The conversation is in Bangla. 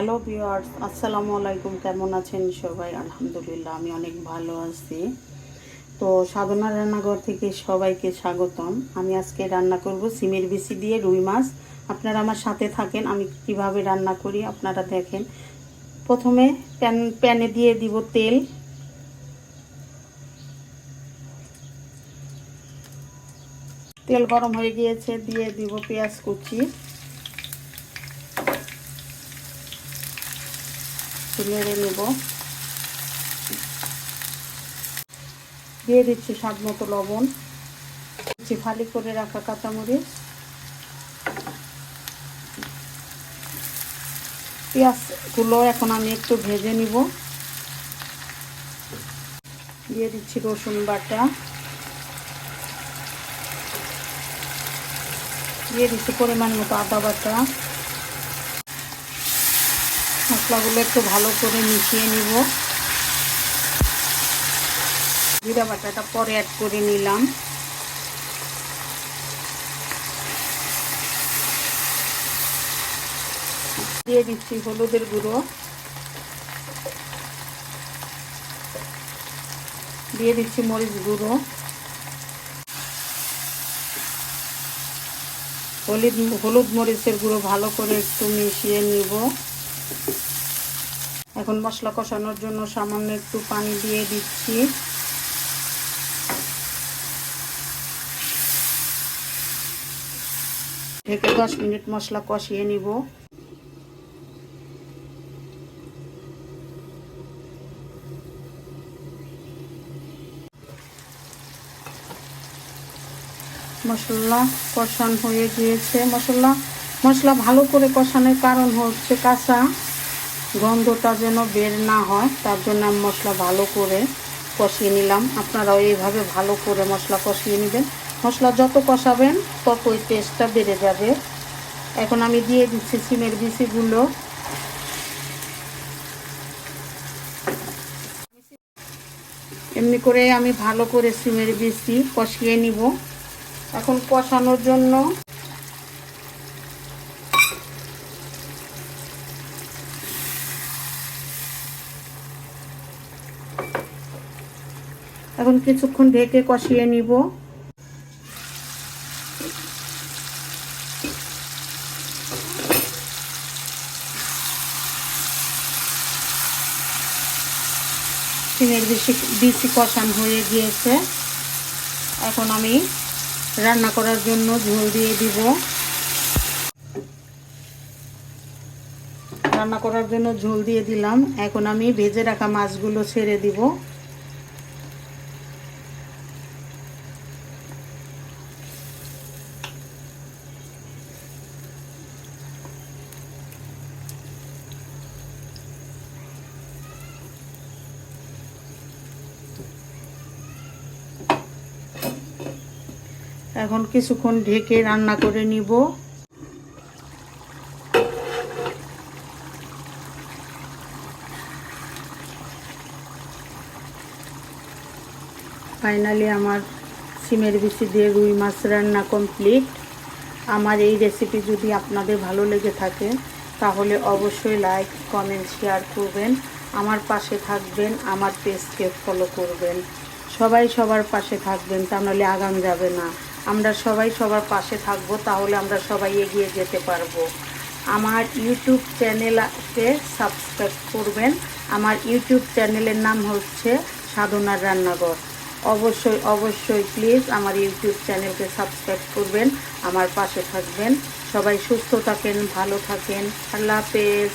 হ্যালো ভিউয়ার্স, আসসালামু আলাইকুম। কেমন আছেন সবাই? আলহামদুলিল্লাহ, আমি অনেক ভালো আছি। তো সাধনা রান্নাঘর থেকে সবাইকে স্বাগতম। আমি আজকে রান্না করব সিমের বিচি দিয়ে রুই মাছ। আপনারা আমার সাথে থাকেন, আমি কিভাবে রান্না করি আপনারা দেখেন। প্রথমে প্যানে দিয়ে দিব তেল। তেল গরম হয়ে গিয়েছে, দিয়ে দিব পেঁয়াজ কুচি, নেড়ে নেব। দিয়ে দিচ্ছি স্বাদ মতো লবণ, দিচ্ছি ফালি করে রাখা কাঁচামরিচ। পেঁয়াজগুলো এখন আমি একটু ভেজে নিব। দিয়ে দিচ্ছি রসুন বাটা, দিয়ে দিচ্ছি পরিমাণ মতো আদা বাটা। মশলাগুলো একটু ভালো করে মিশিয়ে নিব। জিরা বাটাটা পরে অ্যাড করে নিলাম। দিয়ে দিচ্ছি হলুদের গুঁড়ো, দিয়ে দিচ্ছি মরিচ গুঁড়ো, হলুদ মরিচের গুঁড়ো ভালো করে একটু মিশিয়ে নিব। এখন মশলা কষানোর জন্য সামান্য একটু পানি দিয়ে দিচ্ছি। ঢেকে 10 মিনিট মশলা কষিয়ে নিব। মশলা কষানো হয়ে গিয়েছে। মশলা ভালো করে কষানোর কারণ হচ্ছে কাঁচা গন্ধটা যেন বের না হয়, তার জন্য আমি মশলা ভালো করে কষিয়ে নিলাম। আপনারাও এইভাবে ভালো করে মশলা কষিয়ে নেবেন। মশলা যত কষাবেন ততই টেস্টটা বেড়ে যাবে। এখন আমি দিয়ে দিচ্ছি সিমের বিচিগুলো। এমনি করে আমি ভালো করে সিমের বিচি কষিয়ে নিব। এখন কষানোর জন্য কিছুক্ষণ ঢেকে কষিয়ে নিব। সিমের বিচি কষানো হয়ে গিয়েছে। এখন আমি রান্না করার জন্য ঝোল দিয়ে দিব। রান্না করার জন্য ঝোল দিয়ে দিলাম। এখন আমি ভেজে রাখা মাছগুলো ছেড়ে দিব। এখন কিছুক্ষণ ঢেকে রান্না করে নিব। ফাইনালি আমার সিমের বিচি দিয়ে রুই মাছ রান্না কমপ্লিট। আমার এই রেসিপি যদি আপনাদের ভালো লেগে থাকে তাহলে অবশ্যই লাইক, কমেন্ট, শেয়ার করবেন। আমার পাশে থাকবেন, আমার পেজকে ফলো করবেন। সবাই সবার পাশে থাকবেন, তা নাহলে আগাম যাবে না। আমরা সবাই সবার পাশে থাকবো, তাহলে আমরা সবাই এগিয়ে যেতে পারবো। আমার ইউটিউব চ্যানেলকে সাবস্ক্রাইব করবেন। আমার ইউটিউব চ্যানেলের নাম হচ্ছে সাধনার রান্নাঘর। অবশ্যই প্লিজ আমার ইউটিউব চ্যানেলকে সাবস্ক্রাইব করবেন, আমার পাশে থাকবেন। সবাই সুস্থ থাকেন, ভালো থাকেন। আল্লাহ হাফেজ।